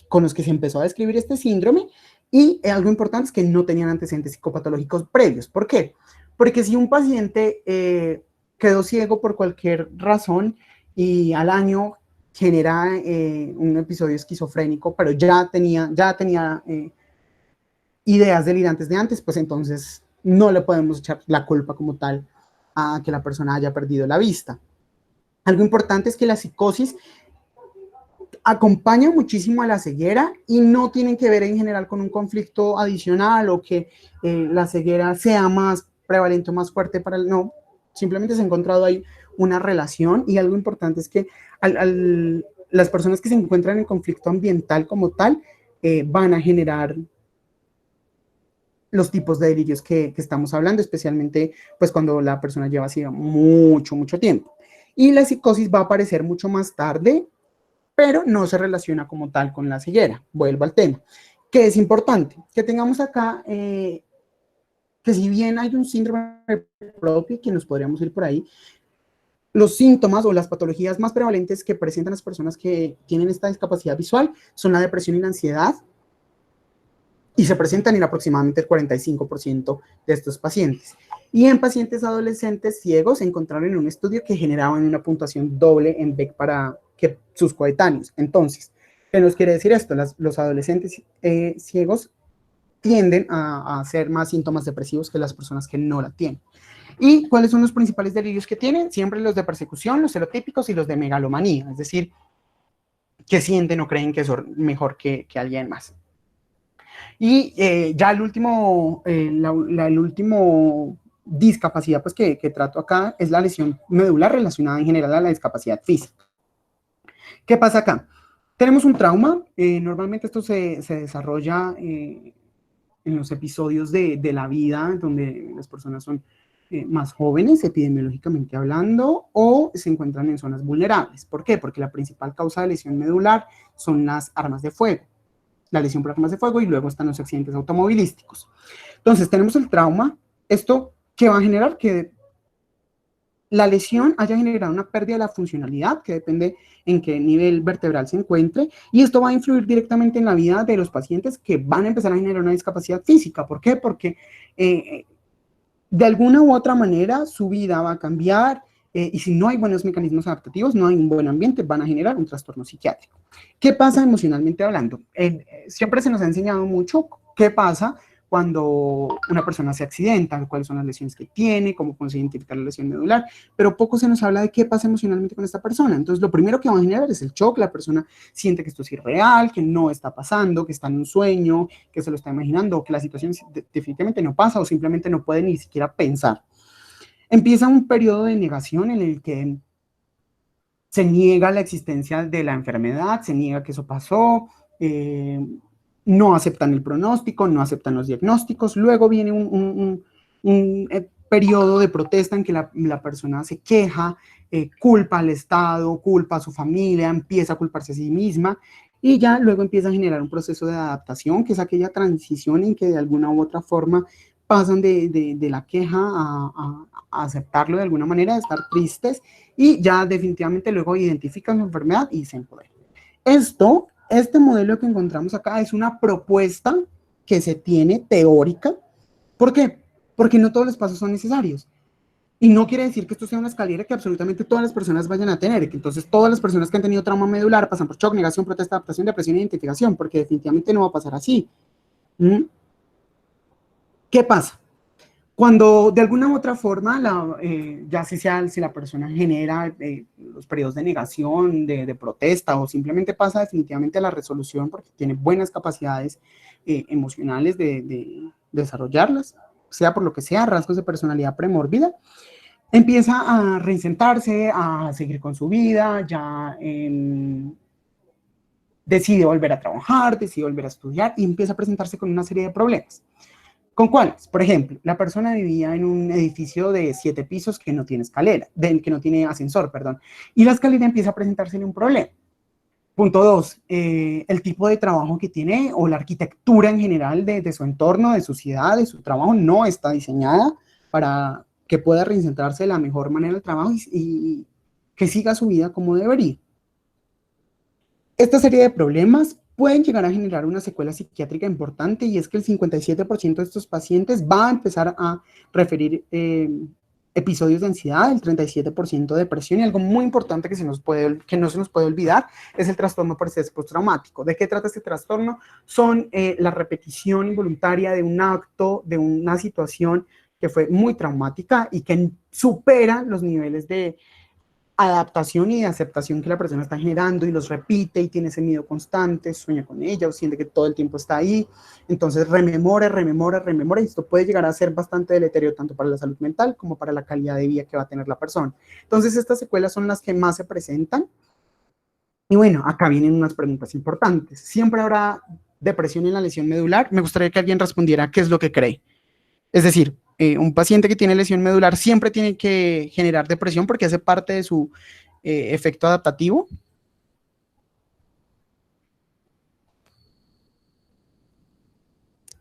con los que se empezó a describir este síndrome, y algo importante es que no tenían antecedentes psicopatológicos previos. ¿Por qué? Porque si un paciente quedó ciego por cualquier razón y al año genera un episodio esquizofrénico, pero ya tenía ideas delirantes de antes, pues entonces no le podemos echar la culpa como tal a que la persona haya perdido la vista. Algo importante es que la psicosis acompaña muchísimo a la ceguera y no tienen que ver en general con un conflicto adicional o que la ceguera sea más prevalente o más fuerte para el no. Simplemente se ha encontrado ahí una relación, y algo importante es que las personas que se encuentran en conflicto ambiental como tal van a generar los tipos de delirios que estamos hablando, especialmente pues cuando la persona lleva así mucho tiempo. Y la psicosis va a aparecer mucho más tarde, pero no se relaciona como tal con la ceguera. Vuelvo al tema, que es importante que tengamos acá que si bien hay un síndrome propio, que nos podríamos ir por ahí, los síntomas o las patologías más prevalentes que presentan las personas que tienen esta discapacidad visual son la depresión y la ansiedad, y se presentan en aproximadamente el 45% de estos pacientes. Y en pacientes adolescentes ciegos se encontraron en un estudio que generaban una puntuación doble en Beck para que sus coetáneos. Entonces, ¿qué nos quiere decir esto? Los adolescentes ciegos tienden a hacer más síntomas depresivos que las personas que no la tienen. ¿Y cuáles son los principales delirios que tienen? Siempre los de persecución, los celotípicos y los de megalomanía, es decir, que sienten o creen que son mejor que alguien más. Y ya el último discapacidad pues, que trato acá es la lesión medular relacionada en general a la discapacidad física. ¿Qué pasa acá? Tenemos un trauma, normalmente esto se desarrolla en los episodios de la vida donde las personas son más jóvenes, epidemiológicamente hablando, o se encuentran en zonas vulnerables. ¿Por qué? Porque la principal causa de lesión medular son las armas de fuego, la lesión por armas de fuego, y luego están los accidentes automovilísticos. Entonces tenemos el trauma, esto que va a generar que la lesión haya generado una pérdida de la funcionalidad, que depende en qué nivel vertebral se encuentre, y esto va a influir directamente en la vida de los pacientes que van a empezar a generar una discapacidad física. ¿Por qué? Porque de alguna u otra manera su vida va a cambiar, y si no hay buenos mecanismos adaptativos, no hay un buen ambiente, van a generar un trastorno psiquiátrico. ¿Qué pasa emocionalmente hablando? Siempre se nos ha enseñado mucho qué pasa cuando una persona se accidenta, cuáles son las lesiones que tiene, cómo puede identificar la lesión medular, pero poco se nos habla de qué pasa emocionalmente con esta persona. Entonces, lo primero que va a generar es el shock. La persona siente que esto es irreal, que no está pasando, que está en un sueño, que se lo está imaginando, que la situación definitivamente no pasa, o simplemente no puede ni siquiera pensar. Empieza un periodo de negación en el que se niega la existencia de la enfermedad, se niega que eso pasó, no aceptan el pronóstico, no aceptan los diagnósticos. Luego viene un periodo de protesta en que la persona se queja, culpa al Estado, culpa a su familia, empieza a culparse a sí misma, y ya luego empieza a generar un proceso de adaptación, que es aquella transición en que de alguna u otra forma pasan de la queja a aceptarlo de alguna manera, a estar tristes, y ya definitivamente luego identifican su enfermedad y se empoderan. Este modelo que encontramos acá es una propuesta que se tiene teórica. ¿Por qué? Porque no todos los pasos son necesarios. Y no quiere decir que esto sea una escalera que absolutamente todas las personas vayan a tener, que entonces todas las personas que han tenido trauma medular pasan por shock, negación, protesta, adaptación, depresión e identificación, porque definitivamente no va a pasar así. ¿Qué pasa? Cuando de alguna u otra forma, ya sea si la persona genera los periodos de negación, de protesta, o simplemente pasa definitivamente a la resolución porque tiene buenas capacidades emocionales de desarrollarlas, sea por lo que sea, rasgos de personalidad premórbida, empieza a reinsentarse, a seguir con su vida, ya decide volver a trabajar, decide volver a estudiar y empieza a presentarse con una serie de problemas. ¿Con cuáles? Por ejemplo, la persona vivía en un edificio de 7 pisos que no tiene escalera, que no tiene ascensor, perdón, y la escalera empieza a presentársele un problema. Punto 2, el tipo de trabajo que tiene o la arquitectura en general de su entorno, de su ciudad, de su trabajo, no está diseñada para que pueda reincentrarse de la mejor manera el trabajo y que siga su vida como debería. Esta serie de problemas pueden llegar a generar una secuela psiquiátrica importante, y es que el 57% de estos pacientes va a empezar a referir episodios de ansiedad, el 37% de depresión, y algo muy importante que no se nos puede olvidar es el trastorno por estrés postraumático. ¿De qué trata este trastorno? Son la repetición involuntaria de un acto, de una situación que fue muy traumática y que supera los niveles de adaptación y de aceptación que la persona está generando, y los repite y tiene ese miedo constante, sueña con ella o siente que todo el tiempo está ahí, entonces rememora, y esto puede llegar a ser bastante deleterio tanto para la salud mental como para la calidad de vida que va a tener la persona. Entonces estas secuelas son las que más se presentan. Y bueno, acá vienen unas preguntas importantes. ¿Siempre habrá depresión en la lesión medular? Me gustaría que alguien respondiera qué es lo que cree. Es decir, un paciente que tiene lesión medular siempre tiene que generar depresión porque hace parte de su efecto adaptativo.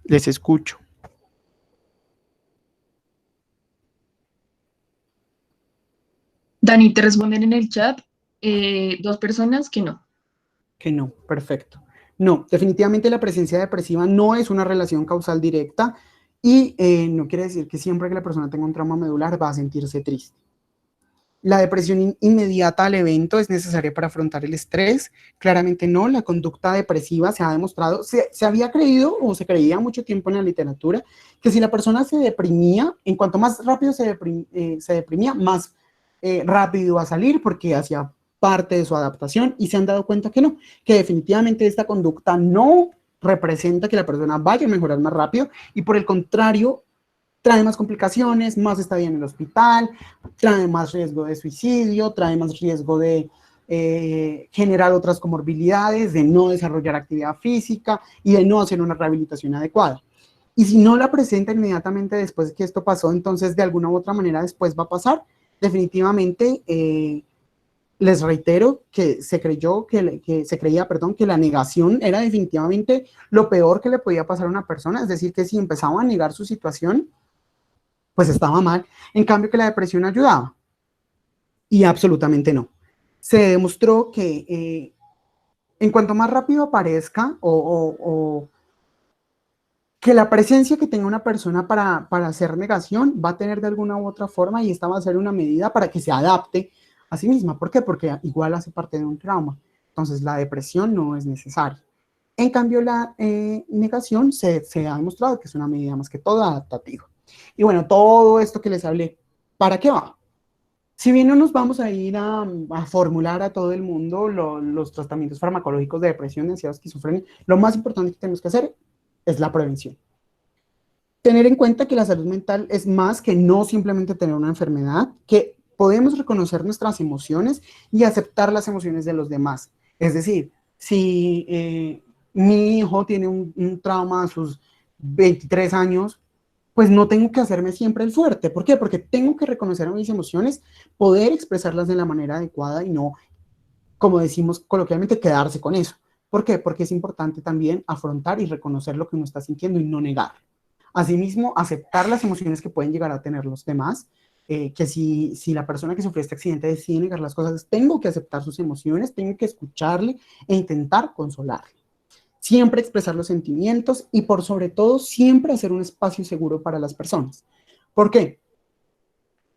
Les escucho. Dani, te responden en el chat 2 personas que no. Que no, perfecto. No, definitivamente la presencia depresiva no es una relación causal directa, y no quiere decir que siempre que la persona tenga un trauma medular va a sentirse triste. La depresión inmediata al evento es necesaria para afrontar el estrés. Claramente no, la conducta depresiva se ha demostrado, se había creído o se creía mucho tiempo en la literatura que si la persona se deprimía, en cuanto más rápido se deprimía, más rápido iba a salir porque hacía parte de su adaptación, y se han dado cuenta que no, que definitivamente esta conducta no representa que la persona vaya a mejorar más rápido, y por el contrario, trae más complicaciones, más estadía en el hospital, trae más riesgo de suicidio, trae más riesgo de generar otras comorbilidades, de no desarrollar actividad física y de no hacer una rehabilitación adecuada. Y si no la presenta inmediatamente después de que esto pasó, entonces de alguna u otra manera después va a pasar. Definitivamente, les reitero que se creía que la negación era definitivamente lo peor que le podía pasar a una persona, es decir, que si empezaba a negar su situación, pues estaba mal. En cambio, que la depresión ayudaba. Y absolutamente no. Se demostró que en cuanto más rápido aparezca o que la presencia que tenga una persona para hacer negación va a tener de alguna u otra forma, y esta va a ser una medida para que se adapte a sí misma. ¿Por qué? Porque igual hace parte de un trauma. Entonces la depresión no es necesaria. En cambio, la negación se ha demostrado que es una medida más que todo adaptativa. Y bueno, todo esto que les hablé, ¿para qué va? Si bien no nos vamos a ir a formular a todo el mundo los tratamientos farmacológicos de depresión, de ansiedad, esquizofrenia, lo más importante que tenemos que hacer es la prevención. Tener en cuenta que la salud mental es más que no simplemente tener una enfermedad, que podemos reconocer nuestras emociones y aceptar las emociones de los demás. Es decir, si mi hijo tiene un trauma a sus 23 años, pues no tengo que hacerme siempre el fuerte. ¿Por qué? Porque tengo que reconocer mis emociones, poder expresarlas de la manera adecuada y no, como decimos coloquialmente, quedarse con eso. ¿Por qué? Porque es importante también afrontar y reconocer lo que uno está sintiendo y no negar. Asimismo, aceptar las emociones que pueden llegar a tener los demás, que si la persona que sufrió este accidente decide negar las cosas, tengo que aceptar sus emociones, tengo que escucharle e intentar consolarle. Siempre expresar los sentimientos y por sobre todo siempre hacer un espacio seguro para las personas. ¿Por qué?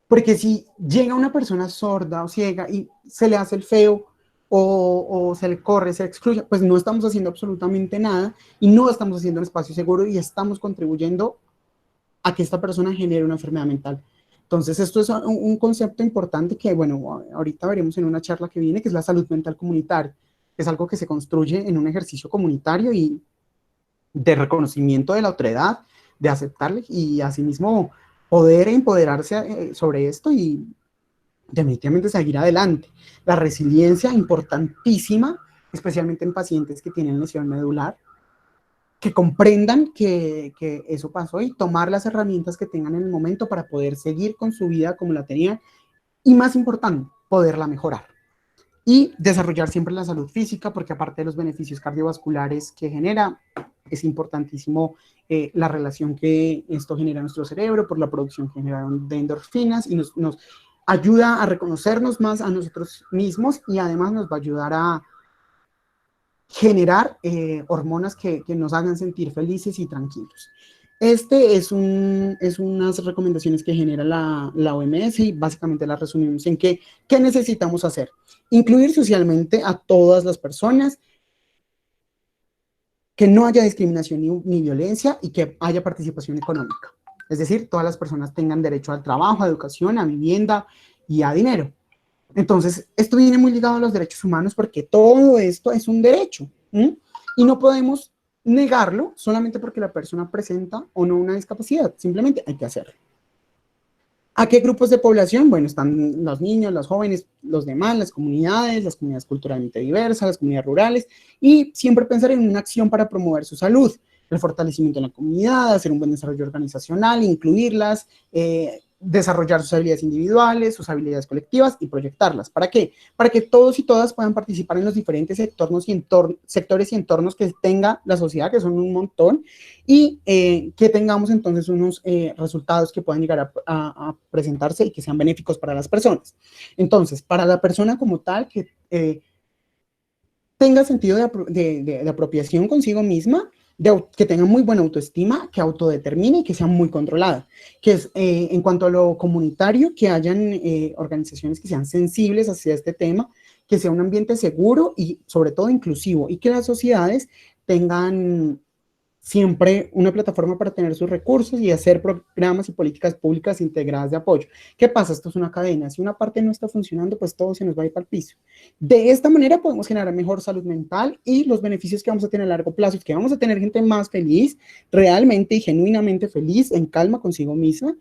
Porque si llega una persona sorda o ciega y se le hace el feo o se le corre, se le excluye, pues no estamos haciendo absolutamente nada y no estamos haciendo un espacio seguro y estamos contribuyendo a que esta persona genere una enfermedad mental. Entonces, esto es un concepto importante que, bueno, ahorita veremos en una charla que viene, que es la salud mental comunitaria. Es algo que se construye en un ejercicio comunitario y de reconocimiento de la otredad, de aceptarle y asimismo poder empoderarse sobre esto y definitivamente seguir adelante. La resiliencia, importantísima, especialmente en pacientes que tienen lesión medular, que comprendan que eso pasó y tomar las herramientas que tengan en el momento para poder seguir con su vida como la tenían y, más importante, poderla mejorar. Y desarrollar siempre la salud física, porque aparte de los beneficios cardiovasculares que genera, es importantísimo la relación que esto genera en nuestro cerebro por la producción general de endorfinas y nos ayuda a reconocernos más a nosotros mismos y además nos va a ayudar a generar hormonas que nos hagan sentir felices y tranquilos. Este es unas recomendaciones que genera la OMS y básicamente las resumimos en ¿qué necesitamos hacer? Incluir socialmente a todas las personas, que no haya discriminación ni violencia y que haya participación económica. Es decir, todas las personas tengan derecho al trabajo, a educación, a vivienda y a dinero. Entonces, esto viene muy ligado a los derechos humanos porque todo esto es un derecho, ¿sí? Y no podemos negarlo solamente porque la persona presenta o no una discapacidad, simplemente hay que hacerlo. ¿A qué grupos de población? Bueno, están los niños, los jóvenes, los demás, las comunidades culturalmente diversas, las comunidades rurales, y siempre pensar en una acción para promover su salud, el fortalecimiento de la comunidad, hacer un buen desarrollo organizacional, incluirlas, desarrollar sus habilidades individuales, sus habilidades colectivas y proyectarlas. ¿Para qué? Para que todos y todas puedan participar en los diferentes sectores y entornos que tenga la sociedad, que son un montón, y que tengamos entonces unos resultados que puedan llegar a presentarse y que sean benéficos para las personas. Entonces, para la persona como tal, que tenga sentido de apropiación consigo misma, que tenga muy buena autoestima, que autodetermine y que sea muy controlada. Que es, en cuanto a lo comunitario, que hayan organizaciones que sean sensibles hacia este tema, que sea un ambiente seguro y sobre todo inclusivo, y que las sociedades tengan siempre una plataforma para tener sus recursos y hacer programas y políticas públicas integradas de apoyo. ¿Qué pasa? Esto es una cadena. Si una parte no está funcionando, pues todo se nos va a ir para el piso. De esta manera podemos generar mejor salud mental y los beneficios que vamos a tener a largo plazo es que vamos a tener gente más feliz, realmente y genuinamente feliz, en calma consigo misma,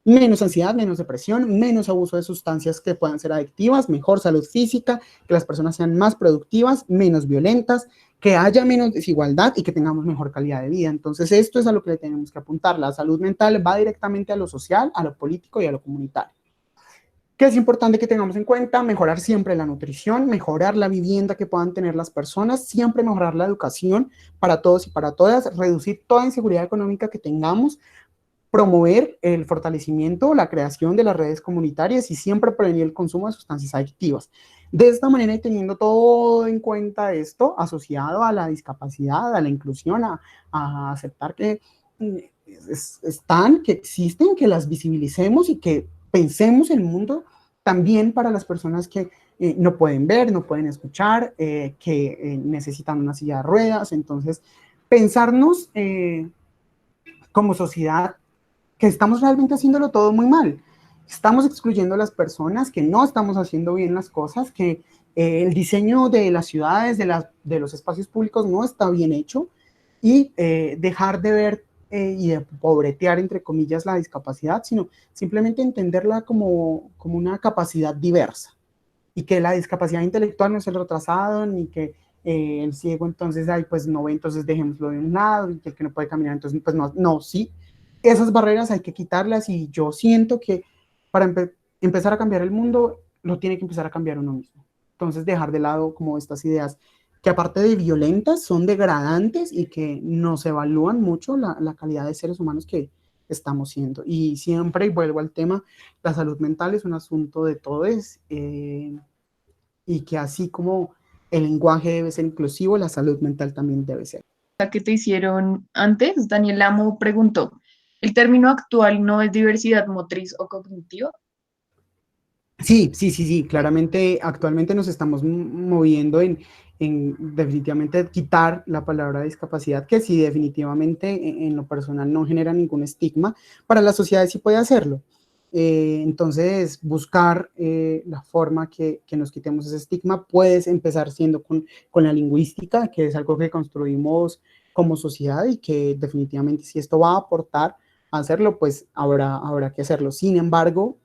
menos ansiedad, menos depresión, menos abuso de sustancias que puedan ser adictivas, mejor salud física, que las personas sean más productivas, menos violentas, que haya menos desigualdad y que tengamos mejor calidad de vida. Entonces, esto es a lo que le tenemos que apuntar. La salud mental va directamente a lo social, a lo político y a lo comunitario. ¿Qué es importante que tengamos en cuenta? Mejorar siempre la nutrición, mejorar la vivienda que puedan tener las personas, siempre mejorar la educación para todos y para todas, reducir toda inseguridad económica que tengamos, promover el fortalecimiento, la creación de las redes comunitarias y siempre prevenir el consumo de sustancias adictivas. De esta manera y teniendo todo en cuenta esto, asociado a la discapacidad, a la inclusión, a aceptar que están, que existen, que las visibilicemos y que pensemos el mundo también para las personas que no pueden ver, no pueden escuchar, que necesitan una silla de ruedas. Entonces, pensarnos como sociedad que estamos realmente haciéndolo todo muy mal. Estamos excluyendo a las personas, que no estamos haciendo bien las cosas, que el diseño de las ciudades, de los espacios públicos no está bien hecho y dejar de ver y de pobretear, entre comillas, la discapacidad, sino simplemente entenderla como una capacidad diversa y que la discapacidad intelectual no es el retrasado, ni que el ciego entonces, ay, pues no ve, entonces dejémoslo de un lado, y que el que no puede caminar, entonces pues no, sí. Esas barreras hay que quitarlas y yo siento que para empezar a cambiar el mundo, lo tiene que empezar a cambiar uno mismo. Entonces dejar de lado como estas ideas que aparte de violentas, son degradantes y que nos evalúan mucho la calidad de seres humanos que estamos siendo. Y siempre, y vuelvo al tema, la salud mental es un asunto de todos, y que así como el lenguaje debe ser inclusivo, la salud mental también debe ser. La que te hicieron antes, Daniel Amo preguntó, ¿el término actual no es diversidad motriz o cognitiva? Sí, sí, sí, sí, claramente actualmente nos estamos moviendo en definitivamente quitar la palabra discapacidad, que sí, definitivamente en lo personal no genera ningún estigma, para la sociedad sí puede hacerlo. Entonces, buscar la forma que nos quitemos ese estigma, puedes empezar siendo con la lingüística, que es algo que construimos como sociedad y que definitivamente si esto va a aportar a hacerlo, pues habrá que hacerlo. Sin embargo,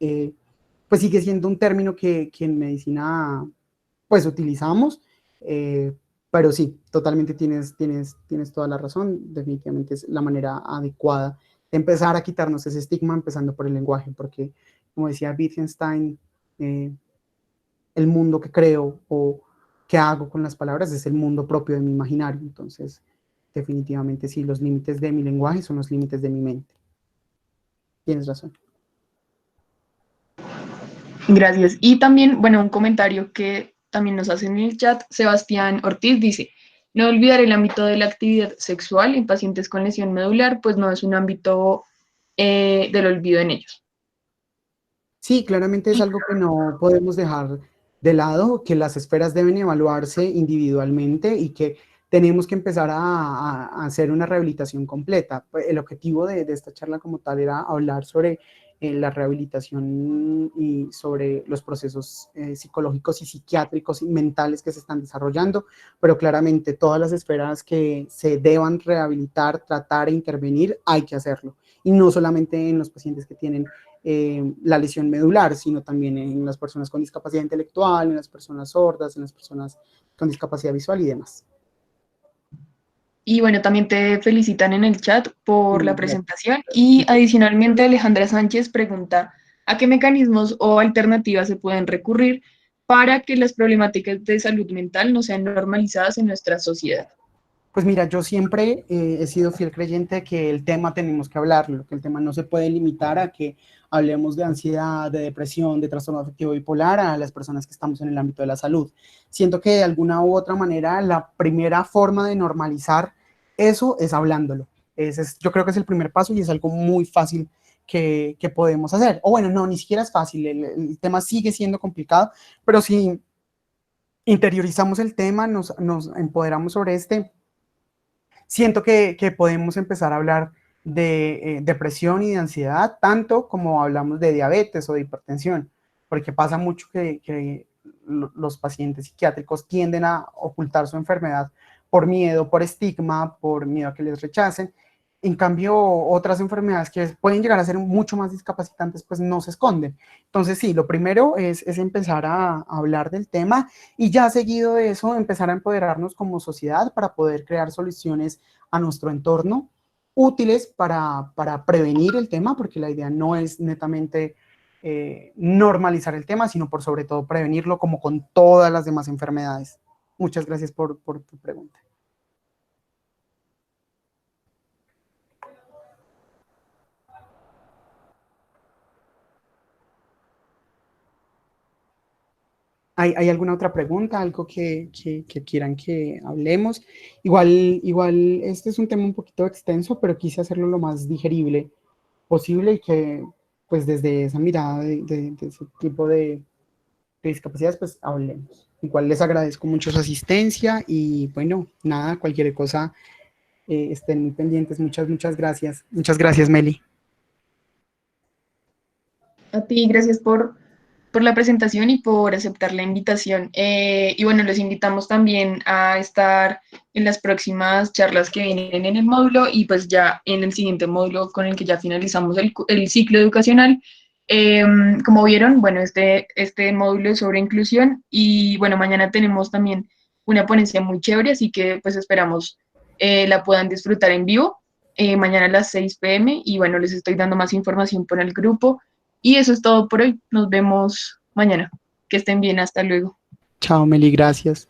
pues sigue siendo un término que en medicina pues utilizamos, pero sí, totalmente tienes toda la razón, definitivamente es la manera adecuada de empezar a quitarnos ese estigma, empezando por el lenguaje, porque como decía Wittgenstein, el mundo que creo o que hago con las palabras es el mundo propio de mi imaginario, entonces definitivamente sí, los límites de mi lenguaje son los límites de mi mente. Tienes razón. Gracias. Y también, bueno, un comentario que también nos hacen en el chat, Sebastián Ortiz dice, no olvidar el ámbito de la actividad sexual en pacientes con lesión medular, pues no es un ámbito del olvido en ellos. Sí, claramente es algo que no podemos dejar de lado, que las esferas deben evaluarse individualmente y que tenemos que empezar a hacer una rehabilitación completa. Pues, el objetivo de esta charla como tal era hablar sobre la rehabilitación y sobre los procesos psicológicos y psiquiátricos y mentales que se están desarrollando, pero claramente todas las esferas que se deban rehabilitar, tratar e intervenir, hay que hacerlo. Y no solamente en los pacientes que tienen la lesión medular, sino también en las personas con discapacidad intelectual, en las personas sordas, en las personas con discapacidad visual y demás. Y bueno, también te felicitan en el chat por la Gracias. presentación y adicionalmente Alejandra Sánchez pregunta, ¿a qué mecanismos o alternativas se pueden recurrir para que las problemáticas de salud mental no sean normalizadas en nuestra sociedad? Pues mira, yo siempre he sido fiel creyente de que el tema tenemos que hablarlo, que el tema no se puede limitar a que hablemos de ansiedad, de depresión, de trastorno afectivo bipolar a las personas que estamos en el ámbito de la salud. Siento que de alguna u otra manera la primera forma de normalizar eso es hablándolo. Yo creo que es el primer paso y es algo muy fácil que podemos hacer. O bueno, no, ni siquiera es fácil, el tema sigue siendo complicado, pero si interiorizamos el tema, nos empoderamos sobre siento que podemos empezar a hablar de depresión y de ansiedad, tanto como hablamos de diabetes o de hipertensión, porque pasa mucho que los pacientes psiquiátricos tienden a ocultar su enfermedad por miedo, por estigma, por miedo a que les rechacen. En cambio, otras enfermedades que pueden llegar a ser mucho más discapacitantes, pues no se esconden. Entonces, sí, lo primero es empezar a hablar del tema y ya seguido de eso, empezar a empoderarnos como sociedad para poder crear soluciones a nuestro entorno útiles para prevenir el tema, porque la idea no es netamente normalizar el tema, sino por sobre todo prevenirlo como con todas las demás enfermedades. Muchas gracias por tu pregunta. ¿Hay alguna otra pregunta? ¿Algo que quieran que hablemos? Igual, este es un tema un poquito extenso, pero quise hacerlo lo más digerible posible y que, pues, desde esa mirada de ese tipo de discapacidades, pues, hablemos. Igual les agradezco mucho su asistencia y, bueno, nada, cualquier cosa, estén muy pendientes. Muchas gracias. Muchas gracias, Meli. A ti, gracias por la presentación y por aceptar la invitación. Y bueno, los invitamos también a estar en las próximas charlas que vienen en el módulo y pues ya en el siguiente módulo con el que ya finalizamos el ciclo educacional. Como vieron, bueno, este módulo es sobre inclusión y bueno, mañana tenemos también una ponencia muy chévere, así que pues esperamos la puedan disfrutar en vivo mañana a las 6 p.m. y bueno, les estoy dando más información por el grupo. Y eso es todo por hoy. Nos vemos mañana. Que estén bien. Hasta luego. Chao, Meli, gracias.